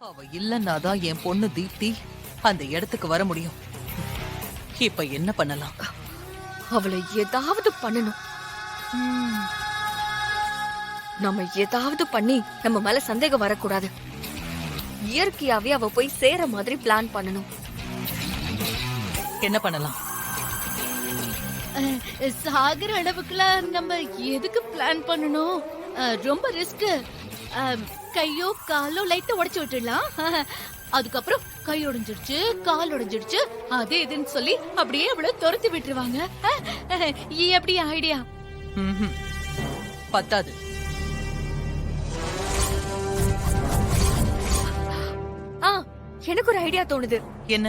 அவ இல்லன்னாதான் என் பொண்ணு தீப்தி அந்த இடத்துக்கு வர முடியும். இப்ப என்ன பண்ணலாம்? அவளை ஏதாவது பண்ணணும். நம்ம ஏதாவது பண்ணி நம்ம மேல சந்தேகம் வரக்கூடாது. இயற்கையாவே அவ போய் சேர மாதிரி பிளான் பண்ணணும். என்ன பண்ணலாம்? சாகர அளவுக்குலாம் நம்ம எதுக்கு பிளான் பண்ணணும்? ரொம்ப ரிஸ்க். கையோ காலோ லைட்டா உடைச்சு விட்டுடலாம். அதுக்கப்புறம் கை உடைஞ்சிடுச்சு, கால் உடைஞ்சிடுச்சு, அது இதுன்னு சொல்லி அப்படியே அவ்வளவு துரத்தி விட்டுருவாங்க. எப்படி ஐடியா? பத்தாது. எனக்கு ஒரு ஐடியா தோணுது. என்ன?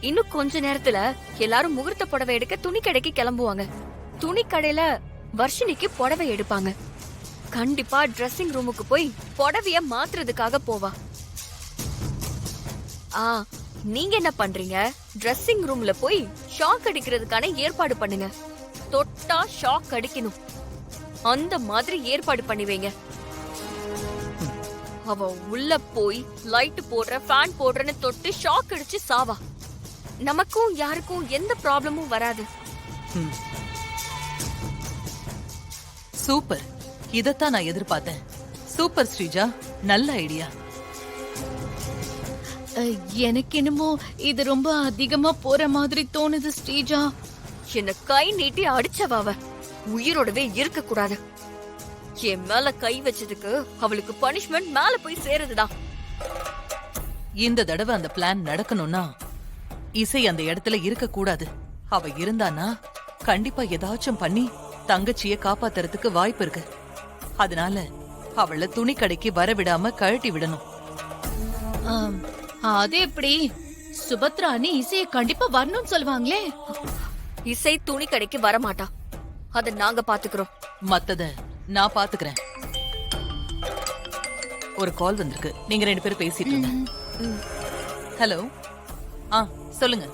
இன்னும் கொஞ்ச நேரத்துல எல்லாரும் முகூர்த்த புடவை எடுக்க துணி கடைக்கு கிளம்புவாங்க. துணி கடையில வர்ஷினிக்கு புடவை எடுப்பாங்க. கண்டிப்பா ட்ரெஸ்ஸிங் ரூமுக்கு போய் புடவைய மாத்துறதுக்காக போவா. நீங்க என்ன பண்றீங்க? ட்ரெஸ்ஸிங் ரூம்ல போய் ஷாக் அடிக்கிறதுக்கான ஏற்பாடு பண்ணுங்க. தொட்டா ஷாக் அடிக்கணும், அந்த மாதிரி ஏற்பாடு பண்ணி வைங்க. அவ உள்ள போய் லைட் போடுற, ஃபேன் போடுறன்னு தொட்டு ஷாக் அடிச்சு சாவா. நமக்கும் யாருக்கும் எந்த ப்ராப்ளமும் வராது. சூப்பர், இதத்தான் நான் எதிர்பார்த்தேன். சூப்பர் ஸ்ரீஜா, நல்ல ஐடியா. எனக்கு என்னமோ இது ரொம்ப அதிகமா போற மாதிரி தோணுது ஸ்ரீஜா. என்ன கை நீட்டி அடிச்சவாவ உயிரோடவே இருக்க கூடாது. என் மேல கை வச்சதுக்கு அவளுக்கு பனிஷ்மெண்ட் மேல போய் சேருதுதான். இந்த தடவை அந்த பிளான் நடக்கணும்னா இசை அந்த இடத்துல இருக்க கூடாது. அவ இருந்தானா கண்டிப்பா ஏதாச்சும் பண்ணி தங்கச்சிய காப்பாத்துறதுக்கு வாய்ப்பு இருக்கு. அதனால அவளை துணி கடைக்கு வர விடாம கழட்டி விடணும். அது எப்படி? சுபத்ராணி இசைய கண்டிப்பா வரணும்னு சொல்லுவாங்களே. இசை துணி கடைக்கு வரமாட்டா, அத நாங்க பாத்துக்கிறோம். மத்தத நான் பாத்துக்கிறேன். ஒரு கால் வந்திருக்கு, நீங்க 2 பேரும் பேசிட்டு இருங்க. ஹலோ, சொல்லுங்க.